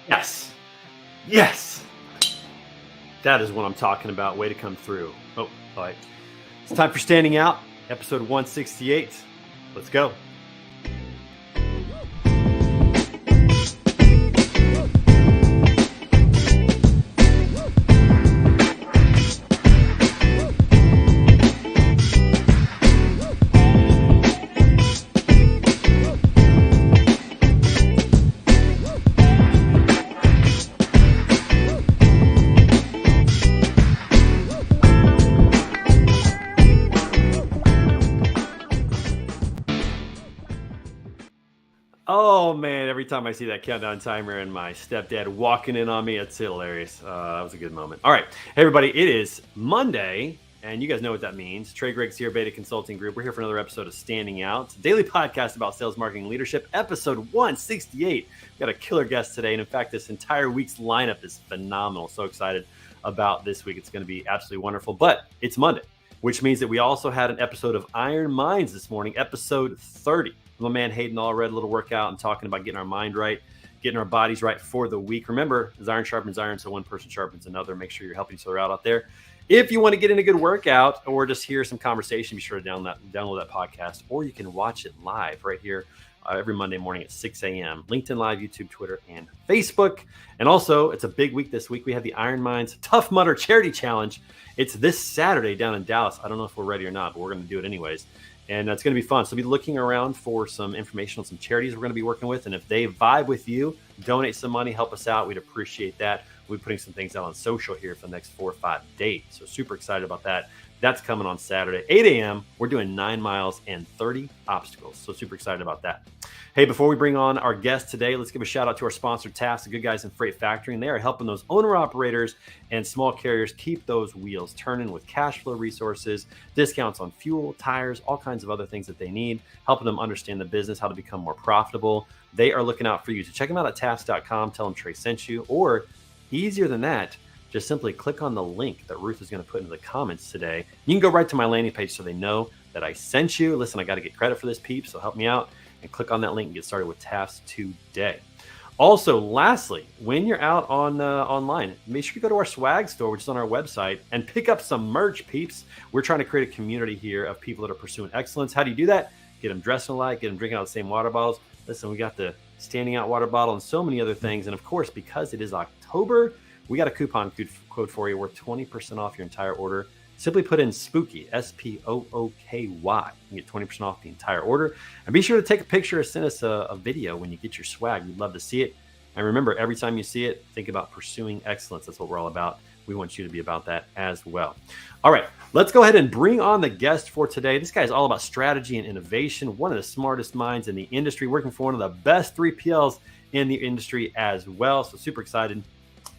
Yes. Yes. That is what I'm talking about. Way to come through. Oh, all right. It's time for Standing Out, episode 168. Let's go. Oh, man, every time I see that countdown timer and my stepdad walking in on me, it's hilarious. That was a good moment. All right. Hey, everybody, it is Monday, and you guys know what that means. Trey Griggs here, Beta Consulting Group. We're here for another episode of Standing Out, daily podcast about sales, marketing, leadership, episode 168. We've got a killer guest today, and in fact, this entire week's lineup is phenomenal. So excited about this week. It's going to be absolutely wonderful, but it's Monday, which means that we also had an episode of Iron Minds this morning, episode 30. My man Hayden Allred, a little workout and talking about getting our mind right, getting our bodies right for the week. Remember, as iron sharpens iron, so one person sharpens another. Make sure you're helping each other out there. If you want to get in a good workout or just hear some conversation, be sure to download that podcast, or you can watch it live right here every Monday morning at 6 a.m. LinkedIn Live, YouTube, Twitter, and Facebook. And also, it's a big week this week. We have the Iron Minds Tough Mudder Charity Challenge. It's this Saturday down in Dallas. I don't know if we're ready or not, but we're going to do it anyways. And it's going to be fun. So be looking around for some information on some charities we're going to be working with. And if they vibe with you, donate some money, help us out. We'd appreciate that. We'll be putting some things out on social here for the next 4 or 5 days. So super excited about that. That's coming on Saturday, 8 a.m. We're doing 9 miles and 30 obstacles. So super excited about that. Hey, before we bring on our guest today, let's give a shout out to our sponsor, TAFS, the good guys in Freight Factoring. They are helping those owner-operators and small carriers keep those wheels turning with cash flow resources, discounts on fuel, tires, all kinds of other things that they need, helping them understand the business, how to become more profitable. They are looking out for you. So check them out at TAFS.com. Tell them Trey sent you. Or easier than that, just simply click on the link that Ruth is going to put into the comments today. You can go right to my landing page so they know that I sent you. Listen, I got to get credit for this, peeps, so help me out. And click on that link and get started with TAFS today. Also, lastly, when you're out on online, make sure you go to our swag store, which is on our website, and pick up some merch, peeps. We're trying to create a community here of people that are pursuing excellence. How do you do that? Get them dressing alike, get them drinking out of the same water bottles. Listen, we got the Standing Out water bottle and so many other things. And of course, because it is October, we got a coupon code for you worth 20% off your entire order. Simply put in SPOOKY, SPOOKY. You get 20% off the entire order. And be sure to take a picture or send us a video when you get your swag. We'd love to see it. And remember, every time you see it, think about pursuing excellence. That's what we're all about. We want you to be about that as well. All right, let's go ahead and bring on the guest for today. This guy is all about strategy and innovation, one of the smartest minds in the industry, working for one of the best 3PLs in the industry as well. So super excited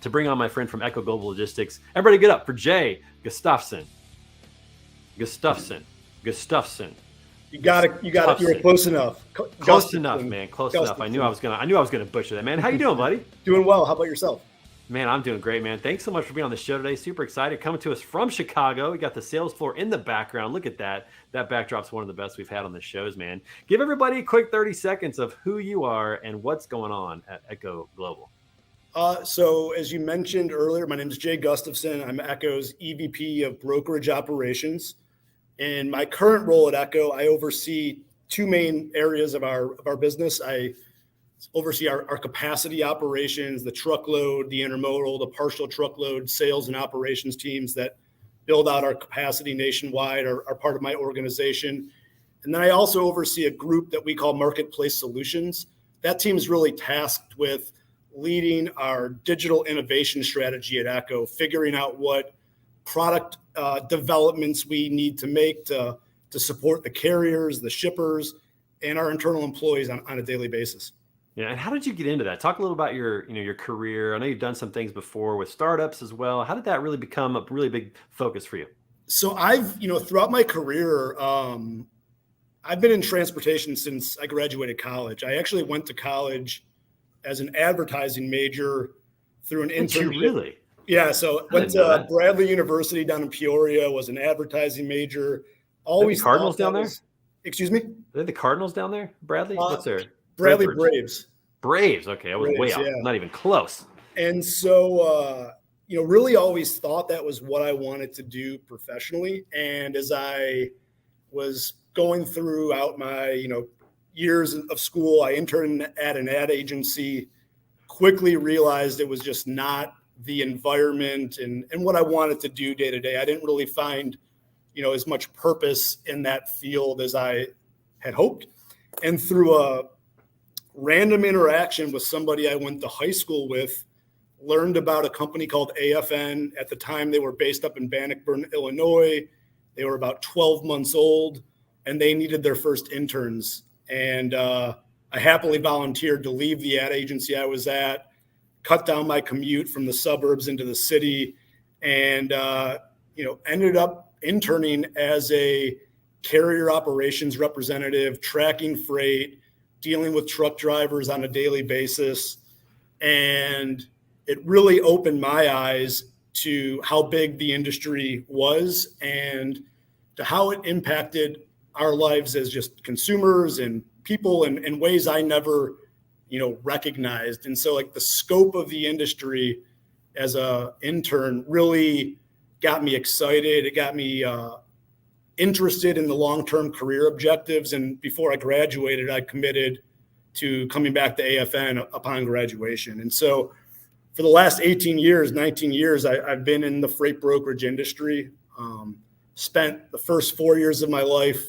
to bring on my friend from Echo Global Logistics. Everybody get up for Jay Gustafson. Gustafson. You got it. You're close enough. Close enough, man. Close enough. I knew I was gonna butcher that, man. How you doing, buddy? Doing well. How about yourself? Man, I'm doing great, man. Thanks so much for being on the show today. Super excited. Coming to us from Chicago. We got the sales floor in the background. Look at that. That backdrop's one of the best we've had on the shows, man. Give everybody a quick 30 seconds of who you are and what's going on at Echo Global. So as you mentioned earlier, my name is Jay Gustafson. I'm Echo's EVP of brokerage operations. In my current role at Echo, I oversee two main areas of our business. I oversee our capacity operations, the truckload, the intermodal, the partial truckload sales and operations teams that build out our capacity nationwide are part of my organization. And then I also oversee a group that we call Marketplace Solutions. That team is really tasked with leading our digital innovation strategy at Echo, figuring out what product developments we need to make to support the carriers, the shippers, and our internal employees on a daily basis. Yeah, and how did you get into that? Talk a little about your career. I know you've done some things before with startups as well. How did that really become a really big focus for you? So I've, throughout my career, I've been in transportation since I graduated college. I actually went to college as an advertising major through an internship. Did you really? Yeah, so went to Bradley University down in Peoria, was an advertising major. Always the Cardinals down there? Excuse me? Are they the Cardinals down there, Bradley? What's their? Bradley Braves. Braves. Okay, I was way Braves, off. yeah. Not even close. And so, really always thought that was what I wanted to do professionally. And as I was going throughout my, years of school, I interned at an ad agency, quickly realized it was just not the environment and what I wanted to do day to day. I didn't really find, as much purpose in that field as I had hoped. And through a random interaction with somebody I went to high school with, learned about a company called AFN. At the time, they were based up in Bannockburn, Illinois. They were about 12 months old, and they needed their first interns. And I happily volunteered to leave the ad agency I was at, cut down my commute from the suburbs into the city, and ended up interning as a carrier operations representative, tracking freight, dealing with truck drivers on a daily basis. And it really opened my eyes to how big the industry was and to how it impacted our lives as just consumers and people in ways I never, recognized. And so like the scope of the industry as a intern really got me excited. It got me interested in the long-term career objectives. And before I graduated, I committed to coming back to AFN upon graduation. And so for the last 18 years, 19 years, I've been in the freight brokerage industry. Spent the first 4 years of my life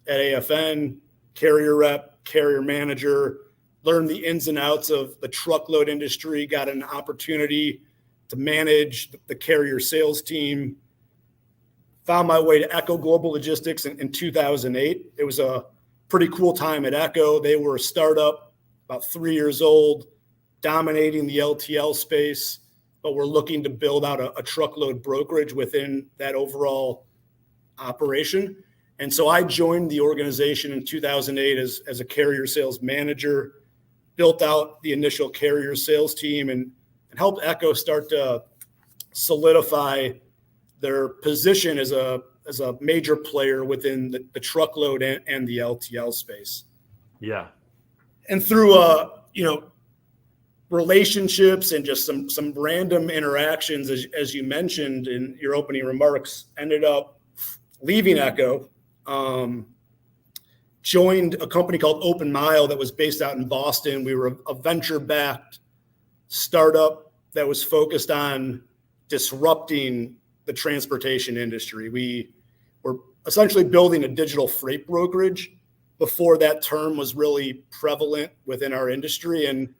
at AFN, carrier rep, carrier manager, learned the ins and outs of the truckload industry, got an opportunity to manage the carrier sales team, found my way to Echo Global Logistics in 2008. It was a pretty cool time at Echo. They were a startup, about 3 years old, dominating the LTL space, but we're looking to build out a truckload brokerage within that overall operation. And so I joined the organization in 2008 as a carrier sales manager, built out the initial carrier sales team, and helped Echo start to solidify their position as a major player within the truckload and the LTL space. Yeah. And through relationships and just some random interactions, as you mentioned in your opening remarks, ended up leaving Echo, joined a company called Open Mile that was based out in Boston. We were a venture-backed startup that was focused on disrupting the transportation industry. We were essentially building a digital freight brokerage before that term was really prevalent within our industry. And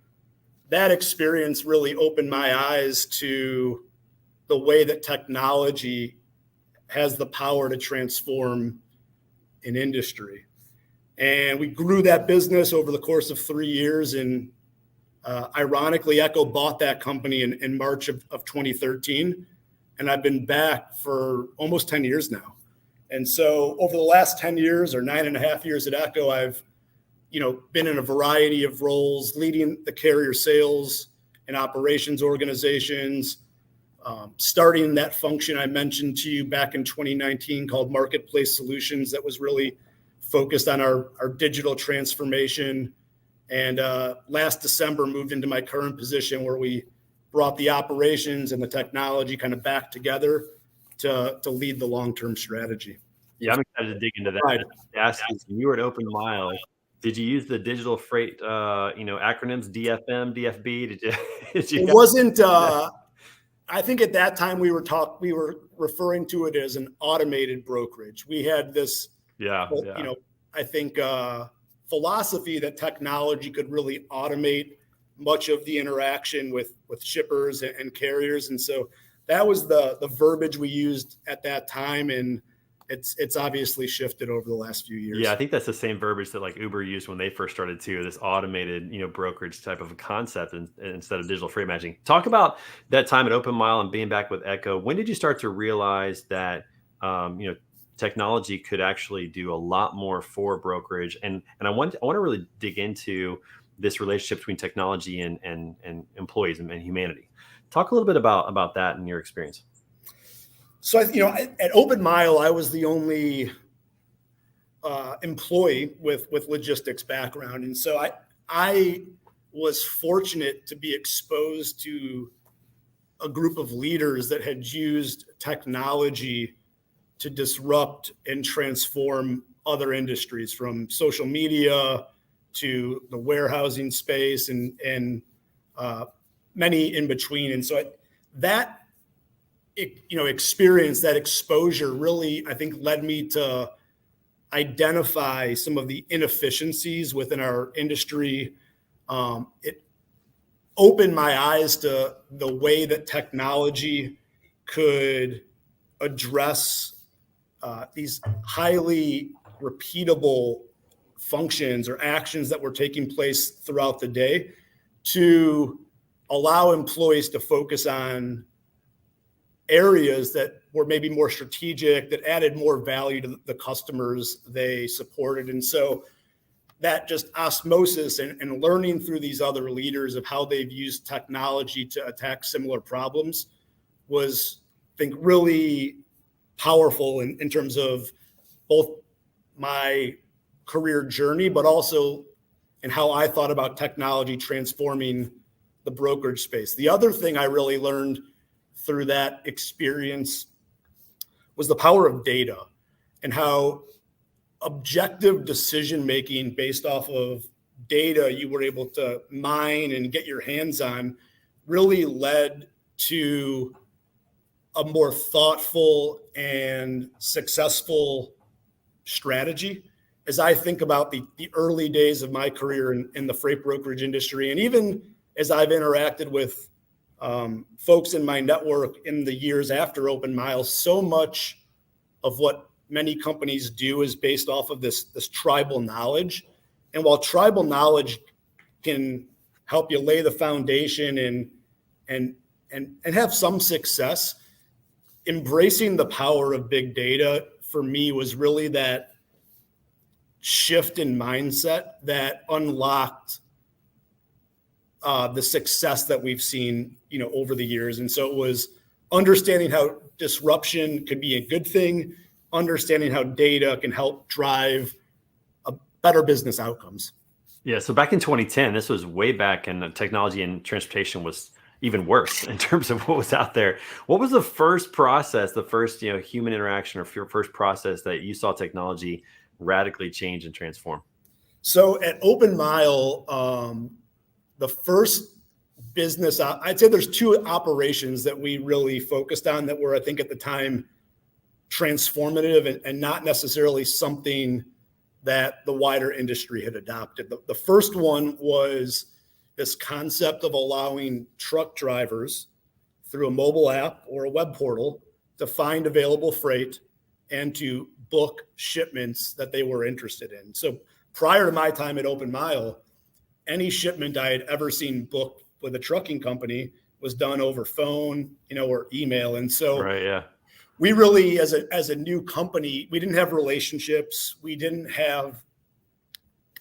that experience really opened my eyes to the way that technology has the power to transform an industry. And we grew that business over the course of 3 years. And ironically, Echo bought that company in March of 2013. And I've been back for almost 10 years now. And so over the last 10 years or 9.5 years at Echo, I've been in a variety of roles, leading the carrier sales and operations organizations, starting that function I mentioned to you back in 2019 called Marketplace Solutions that was really focused on our digital transformation. And last December moved into my current position where we brought the operations and the technology kind of back together to lead the long-term strategy. Yeah, I'm excited to dig into that. Right. Ask you, when you were at Open Mile, did you use the digital freight, acronyms, DFM, DFB? Did you It wasn't. I think at that time we were referring to it as an automated brokerage. We had this, I think philosophy that technology could really automate much of the interaction with shippers and carriers, and so that was the verbiage we used at that time, and it's obviously shifted over the last few years. Yeah, I think that's the same verbiage that like Uber used when they first started too, this automated, brokerage type of a concept instead of digital freight matching. Talk about that time at Open Mile and being back with Echo. When did you start to realize that, technology could actually do a lot more for brokerage? And I want to really dig into this relationship between technology and employees and humanity. Talk a little bit about that in your experience. So, at Open Mile, I was the only employee with logistics background. And so I was fortunate to be exposed to a group of leaders that had used technology to disrupt and transform other industries, from social media to the warehousing space and many in between. And so that experience, that exposure really, I think, led me to identify some of the inefficiencies within our industry. It opened my eyes to the way that technology could address these highly repeatable functions or actions that were taking place throughout the day, to allow employees to focus on areas that were maybe more strategic, that added more value to the customers they supported. And so that just osmosis and learning through these other leaders of how they've used technology to attack similar problems was, I think, really powerful in terms of both my career journey, but also in how I thought about technology transforming the brokerage space. The other thing I really learned through that experience was the power of data, and how objective decision making based off of data you were able to mine and get your hands on really led to a more thoughtful and successful strategy. As I think about the early days of my career in the freight brokerage industry, and even as I've interacted with folks in my network in the years after Open Mile, so much of what many companies do is based off of this tribal knowledge. And while tribal knowledge can help you lay the foundation and have some success, embracing the power of big data for me was really that shift in mindset that unlocked the success that we've seen, over the years. And so it was understanding how disruption could be a good thing, understanding how data can help drive better business outcomes. Yeah. So back in 2010, this was way back, and technology and transportation was even worse in terms of what was out there. What was the first process, the first, human interaction, or your first process that you saw technology radically change and transform? So at Open Mile, the first business, I'd say there's two operations that we really focused on that were, I think at the time, transformative and not necessarily something that the wider industry had adopted. The first one was this concept of allowing truck drivers through a mobile app or a web portal to find available freight and to book shipments that they were interested in. So prior to my time at Open Mile, any shipment I had ever seen booked with a trucking company was done over phone, or email. And so right, yeah. We really, as a new company, we didn't have relationships. We didn't have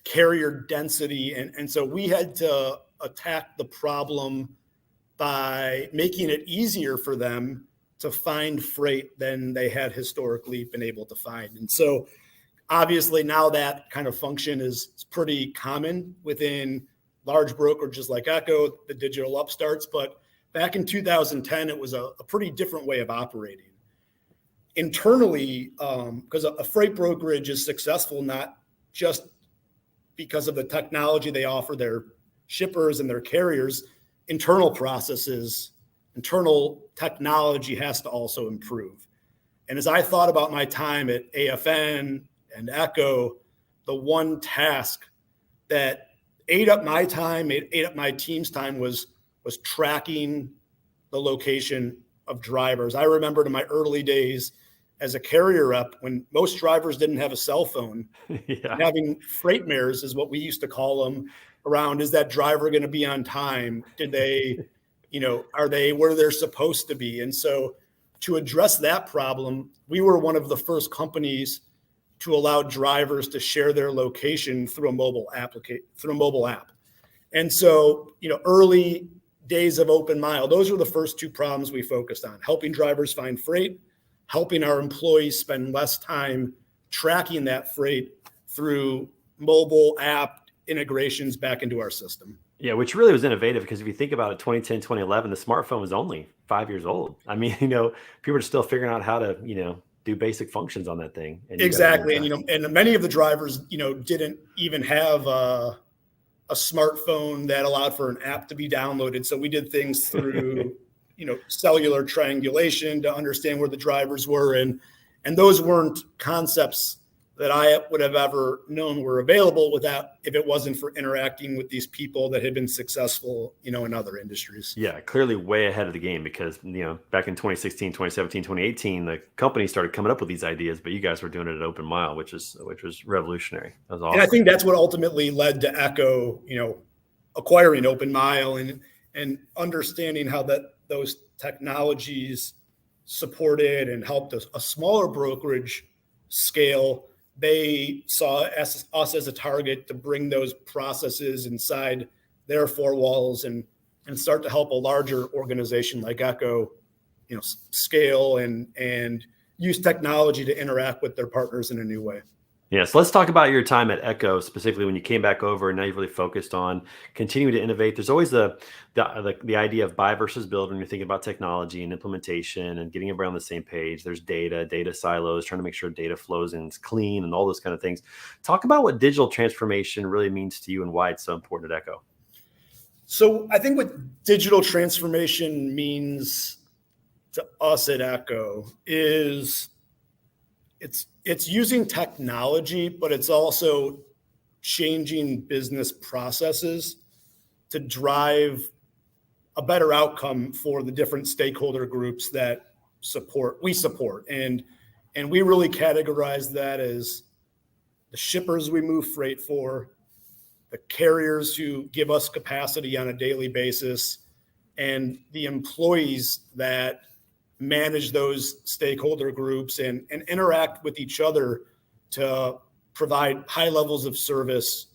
carrier density. And so we had to attack the problem by making it easier for them to find freight than they had historically been able to find. And so obviously now that kind of function is pretty common within large brokerages like Echo, the digital upstarts. But back in 2010, it was a pretty different way of operating. Internally, because a freight brokerage is successful not just because of the technology they offer their shippers and their carriers, internal processes, internal technology has to also improve. And as I thought about my time at AFN and Echo, the one task that ate up my time, ate up my team's time was tracking the location of drivers. I remember in my early days as a carrier rep, when most drivers didn't have a cell phone, Yeah. having freight mares is what we used to call them around. Is that driver going to be on time? Did they, are they where they're supposed to be? And so to address that problem, we were one of the first companies to allow drivers to share their location through a mobile app. And so, early days of Open Mile, those were the first two problems we focused on: helping drivers find freight, helping our employees spend less time tracking that freight through mobile app integrations back into our system. Yeah, which really was innovative because if you think about it, 2010, 2011, the smartphone was only 5 years old. I mean, people are still figuring out how to, do basic functions on that thing. And you guys are doing Exactly. And, time. and many of the drivers, didn't even have a smartphone that allowed for an app to be downloaded. So we did things through, cellular triangulation to understand where the drivers were. And those weren't concepts that I would have ever known were available without, if it wasn't for interacting with these people that had been successful, in other industries. Yeah, clearly way ahead of the game because, back in 2016, 2017, 2018, the company started coming up with these ideas, but you guys were doing it at Open Mile, which was revolutionary. That was And I awesome. think that's what ultimately led to Echo, acquiring Open Mile and understanding how those technologies supported and helped a smaller brokerage scale. They saw us as a target to bring those processes inside their four walls and start to help a larger organization like Echo, scale and use technology to interact with their partners in a new way. Yeah, so let's talk about your time at Echo, specifically when you came back over and now you've really focused on continuing to innovate. There's always the idea of buy versus build when you're thinking about technology and implementation and getting everybody on the same page. There's data silos, trying to make sure data flows in is clean and all those kind of things. Talk about what digital transformation really means to you and why it's so important at Echo. So I think what digital transformation means to us at Echo is it's using technology, but it's also changing business processes to drive a better outcome for the different stakeholder groups that we support. And we really categorize that as the shippers we move freight for, the carriers who give us capacity on a daily basis, and the employees that manage those stakeholder groups and interact with each other to provide high levels of service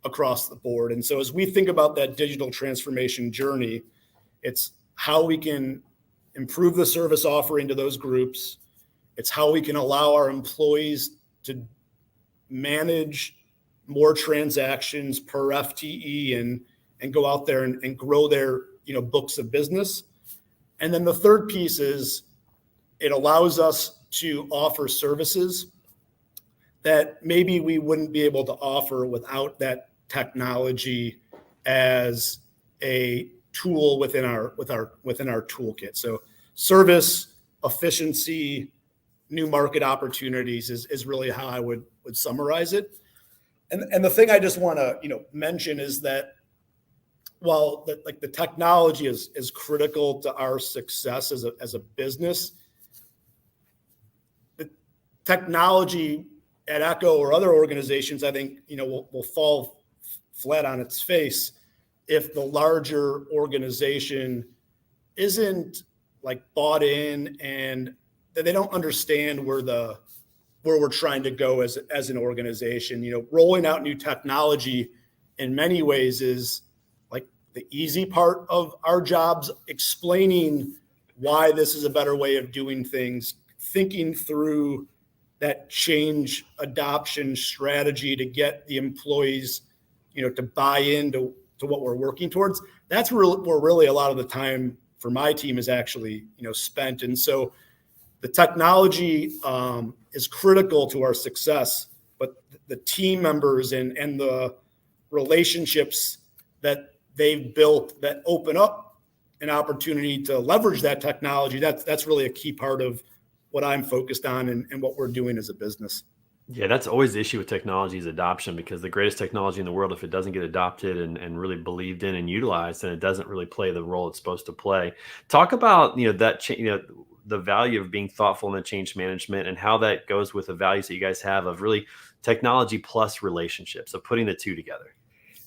across the board. And so as we think about that digital transformation journey, it's how we can improve the service offering to those groups. It's how we can allow our employees to manage more transactions per FTE and go out there and grow their books of business. And then the third piece is it allows us to offer services that maybe we wouldn't be able to offer without that technology as a tool within our toolkit. So service, efficiency, new market opportunities is really how I would summarize it. And the thing I just want to mention is that while the technology is critical to our success as a business, the technology at Echo or other organizations, I think, will fall flat on its face if the larger organization isn't bought in and that they don't understand where we're trying to go as an organization. Rolling out new technology in many ways is the easy part of our jobs, explaining why this is a better way of doing things, thinking through that change adoption strategy to get the employees, to buy into what we're working towards. That's where really a lot of the time for my team is actually, spent. And so the technology is critical to our success, but the team members and the relationships that they've built that open up an opportunity to leverage that technology, that's really a key part of what I'm focused on and what we're doing as a business. Yeah, that's always the issue with technology is adoption, because the greatest technology in the world, if it doesn't get adopted and really believed in and utilized, then it doesn't really play the role it's supposed to play. Talk about, the value of being thoughtful in the change management and how that goes with the values that you guys have of really technology plus relationships, of putting the two together.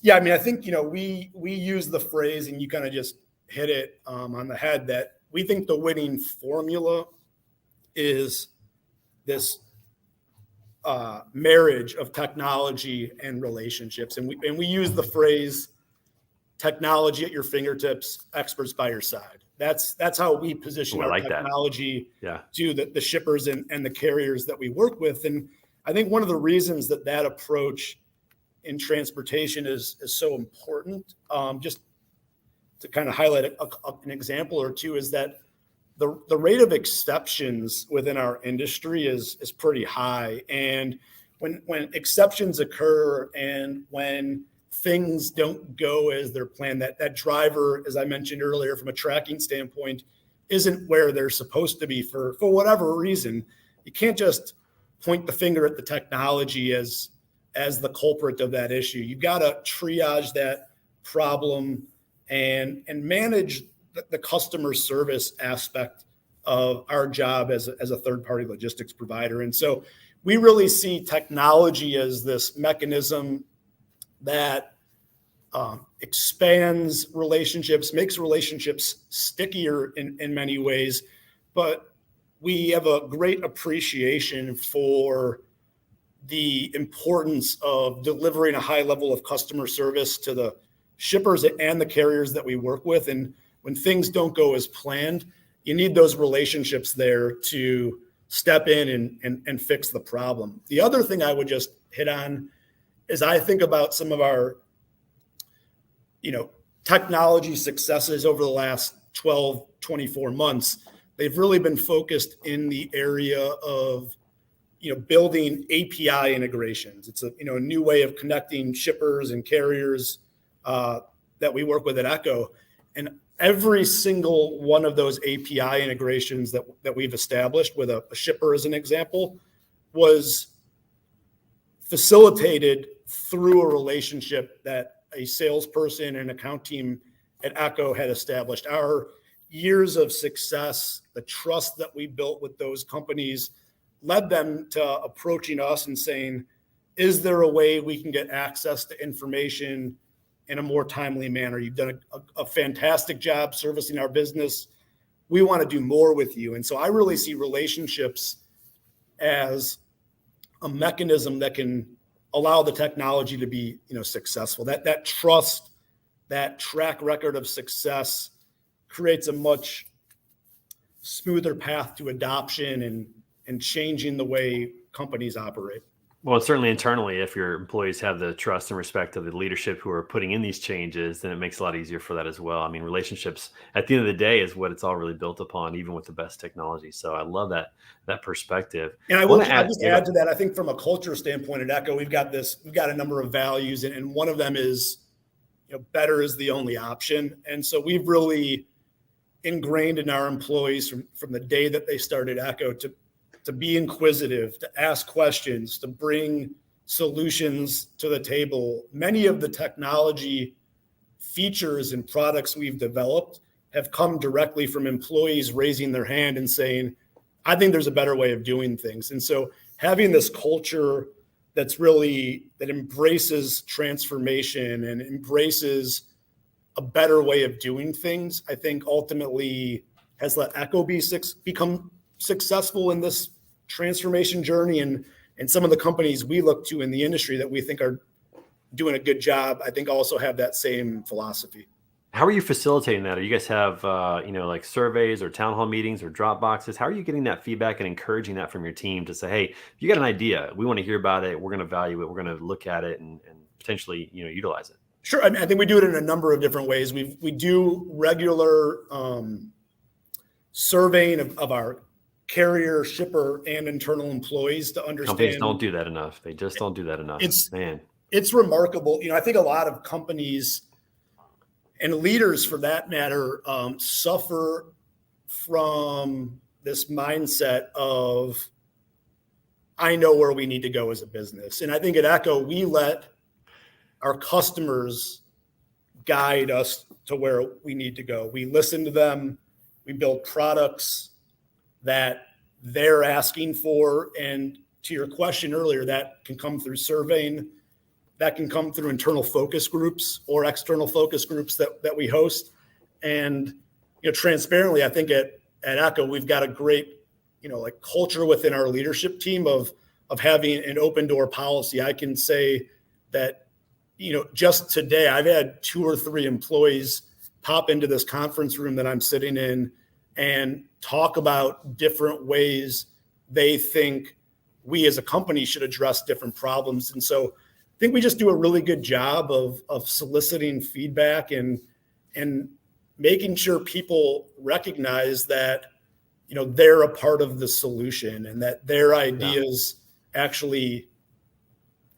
Yeah, I mean, I think, we use the phrase, and you kind of just hit it on the head, that we think the winning formula is this marriage of technology and relationships. And we use the phrase technology at your fingertips, experts by your side. That's how we position our technology to the shippers and the carriers that we work with. And I think one of the reasons that approach in transportation is so important. Just to kind of highlight an example or two is that the rate of exceptions within our industry is pretty high. And when exceptions occur and when things don't go as they're planned, that driver, as I mentioned earlier, from a tracking standpoint, isn't where they're supposed to be for whatever reason, you can't just point the finger at the technology as the culprit of that issue. You've got to triage that problem and manage the customer service aspect of our job as a third-party logistics provider. And so we really see technology as this mechanism that expands relationships, makes relationships stickier in many ways, but we have a great appreciation for the importance of delivering a high level of customer service to the shippers and the carriers that we work with. And when things don't go as planned, you need those relationships there to step in and fix the problem. The other thing I would just hit on is I think about some of our, technology successes over the last 12, 24 months. They've really been focused in the area of, building API integrations. It's a new way of connecting shippers and carriers that we work with at Echo. And every single one of those API integrations that we've established with a shipper, as an example, was facilitated through a relationship that a salesperson and account team at Echo had established. Our years of success, the trust that we built with those companies, led them to approaching us and saying, is there a way we can get access to information in a more timely manner? You've done a fantastic job servicing our business. We want to do more with you. And so I really see relationships as a mechanism that can allow the technology to be, successful. That trust, that track record of success creates a much smoother path to adoption and changing the way companies operate. Well, certainly internally, if your employees have the trust and respect of the leadership who are putting in these changes, then it makes it a lot easier for that as well. I mean, relationships at the end of the day is what it's all really built upon, even with the best technology. So I love that perspective. And I'll just add to that. I think from a culture standpoint at Echo, we've got a number of values, and one of them is, better is the only option. And so we've really ingrained in our employees from the day that they started Echo to be inquisitive, to ask questions, to bring solutions to the table. Many of the technology features and products we've developed have come directly from employees raising their hand and saying, I think there's a better way of doing things. And so having this culture that embraces transformation and embraces a better way of doing things, I think ultimately has let Echo become successful in this transformation journey, and some of the companies we look to in the industry that we think are doing a good job, I think also have that same philosophy. How are you facilitating that? Or you guys have, like surveys or town hall meetings or drop boxes? How are you getting that feedback and encouraging that from your team to say, hey, if you got an idea, we want to hear about it. We're going to value it. We're going to look at it and potentially, utilize it. Sure. I think we do it in a number of different ways. We do regular surveying of our carrier, shipper, and internal employees to understand. Companies don't do that enough. They just don't do that enough. It's remarkable. I think a lot of companies and leaders, for that matter, suffer from this mindset of, I know where we need to go as a business. And I think at Echo, we let our customers guide us to where we need to go. We listen to them. We build products that they're asking for. And to your question earlier, that can come through surveying, that can come through internal focus groups or external focus groups that we host. And, transparently, I think at Echo, we've got a great, culture within our leadership team of having an open door policy. I can say that, just today, I've had 2 or 3 employees pop into this conference room that I'm sitting in and talk about different ways they think we as a company should address different problems. And so think we just do a really good job of soliciting feedback and making sure people recognize that, they're a part of the solution and that their ideas actually,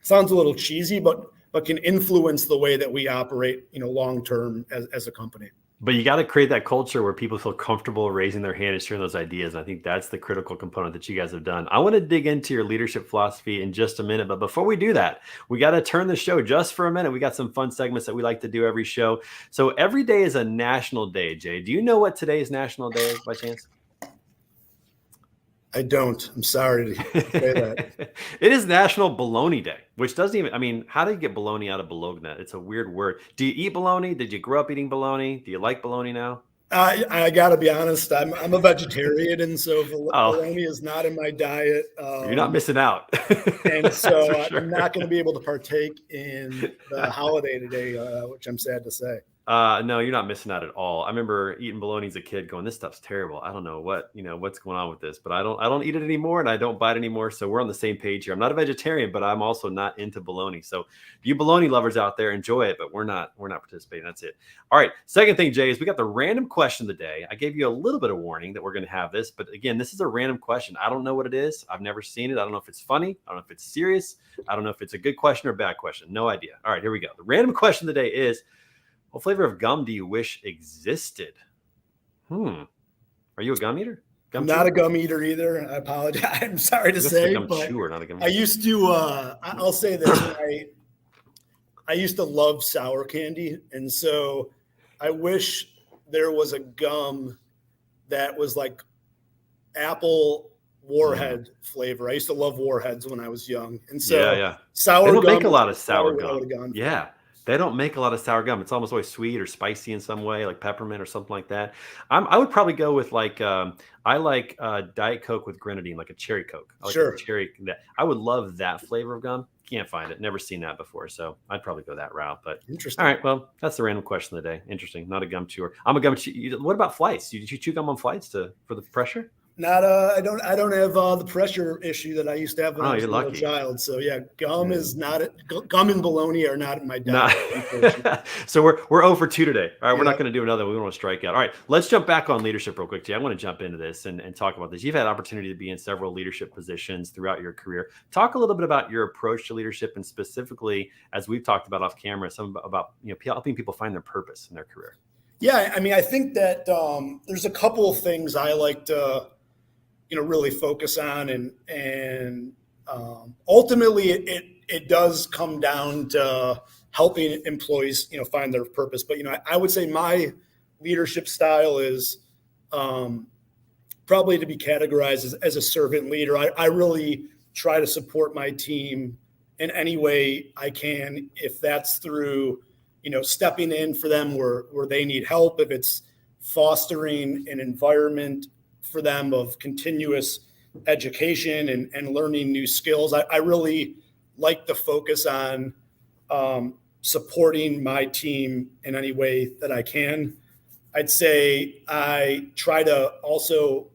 sounds a little cheesy, but can influence the way that we operate, long term as a company. But you got to create that culture where people feel comfortable raising their hand and sharing those ideas. And I think that's the critical component that you guys have done. I want to dig into your leadership philosophy in just a minute. But before we do that, we got to turn the show just for a minute. We got some fun segments that we like to do every show. So every day is a national day, Jay. Do you know what today's national day is by chance? I don't. I'm sorry to say that. It is National Bologna Day, which doesn't even, how do you get bologna out of Bologna? It's a weird word. Do you eat bologna? Did you grow up eating bologna? Do you like bologna now? I got to be honest. I'm a vegetarian, and so bologna is not in my diet. You're not missing out. And so I'm not going to be able to partake in the holiday today, which I'm sad to say. No, you're not missing out at all. I remember eating bologna as a kid going, this stuff's terrible. I don't know what's going on with this, but I don't eat it anymore and I don't buy it anymore. So we're on the same page here. I'm not a vegetarian, but I'm also not into bologna. So you bologna lovers out there, enjoy it, but we're not participating. That's it. All right. Second thing, Jay, is we got the random question of the day. I gave you a little bit of warning that we're going to have this, but again, this is a random question. I don't know what it is. I've never seen it. I don't know if it's funny. I don't know if it's serious. I don't know if it's a good question or a bad question. No idea. All right, here we go. The random question of the day is, what flavor of gum do you wish existed? Are you a gum eater? I'm not a gum eater either. I apologize. I'm sorry to say, but chewer, not a gum I used to, I'll say this, I used to love sour candy. And so I wish there was a gum that was like apple warhead flavor. I used to love warheads when I was young. And so sour they don't gum make a lot of sour gum. Yeah. They don't make a lot of sour gum. It's almost always sweet or spicy in some way, like peppermint or something like that. I would probably go with I like Diet Coke with grenadine, like a cherry Coke. I like sure. Cherry. I would love that flavor of gum. Can't find it. Never seen that before. So I'd probably go that route. But interesting. All right. Well, that's the random question of the day. Interesting. Not a gum chewer. I'm a gum chewer. What about flights? Did you chew gum on flights for the pressure? Not I don't have the pressure issue that I used to have when I was a little child. So yeah, gum is not gum and bologna are not in my diet. So we're 0 for 2 today. All right, we're not going to do another. We want to strike out. All right, let's jump back on leadership real quick, Jay. I want to jump into this and talk about this. You've had opportunity to be in several leadership positions throughout your career. Talk a little bit about your approach to leadership, and specifically, as we've talked about off camera, some about helping people find their purpose in their career. Yeah, I think that there's a couple of things I like to really focus on, and ultimately it does come down to helping employees, find their purpose. But, I would say my leadership style is probably to be categorized as a servant leader. I really try to support my team in any way I can, if that's through, stepping in for them where they need help, if it's fostering an environment for them of continuous education and learning new skills. I really like to focus on supporting my team in any way that I can. I'd say I try to also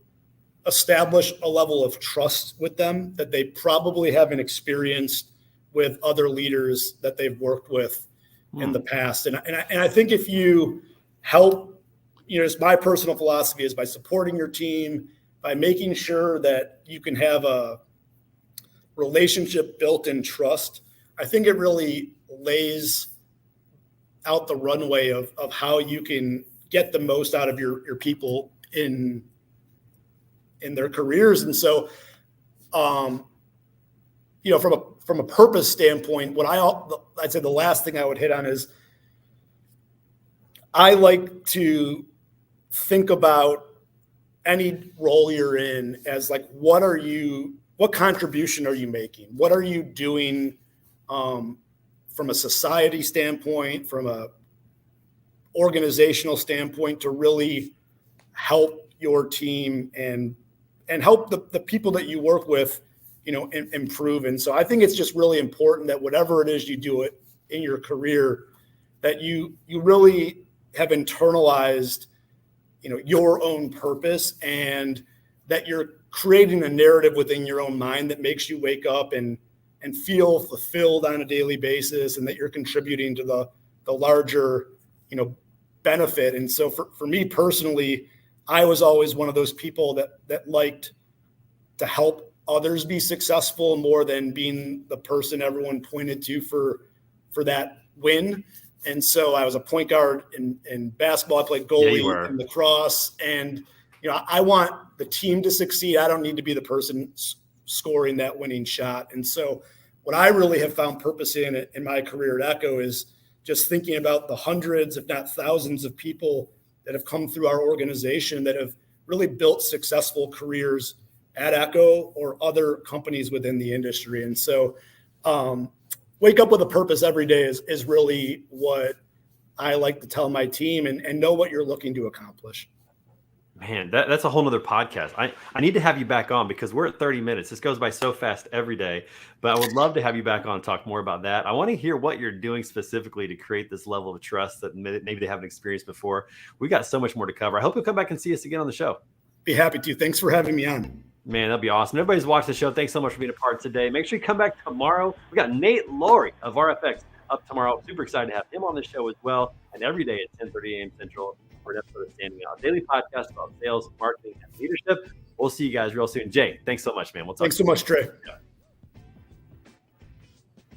establish a level of trust with them that they probably haven't experienced with other leaders that they've worked with in the past. And I think if you help, it's my personal philosophy is by supporting your team, by making sure that you can have a relationship built in trust. I think it really lays out the runway of how you can get the most out of your people in their careers. And so, from a purpose standpoint, I'd say the last thing I would hit on is I like to think about any role you're in as like, what contribution are you making? What are you doing from a society standpoint, from a organizational standpoint to really help your team and help the people that you work with, improve. And so I think it's just really important that whatever it is you do it in your career, that you really have internalized your own purpose, and that you're creating a narrative within your own mind that makes you wake up and and feel fulfilled on a daily basis, and that you're contributing to the larger, benefit. And so for me personally, I was always one of those people that liked to help others be successful more than being the person everyone pointed to for that win. And so I was a point guard in basketball. I played goalie in lacrosse, and I want the team to succeed. I don't need to be the person scoring that winning shot. And so what I really have found purpose in my career at Echo is just thinking about the hundreds, if not thousands, of people that have come through our organization that have really built successful careers at Echo or other companies within the industry. And so wake up with a purpose every day is really what I like to tell my team, and know what you're looking to accomplish. Man, that's a whole nother podcast. I need to have you back on because we're at 30 minutes. This goes by so fast every day, but I would love to have you back on and talk more about that. I want to hear what you're doing specifically to create this level of trust that maybe they haven't experienced before. We got so much more to cover. I hope you'll come back and see us again on the show. Be happy to. Thanks for having me on. Man, that'd be awesome. Everybody's watched the show. Thanks so much for being a part today. Make sure you come back tomorrow. We got Nate Laurie of RFX up tomorrow. Super excited to have him on the show as well. And every day at 10:30 a.m. Central for an episode of Standing Out, daily podcast about sales, marketing, and leadership. We'll see you guys real soon. Jay, thanks so much, man. We'll talk. Thanks so much, Trey. Yeah.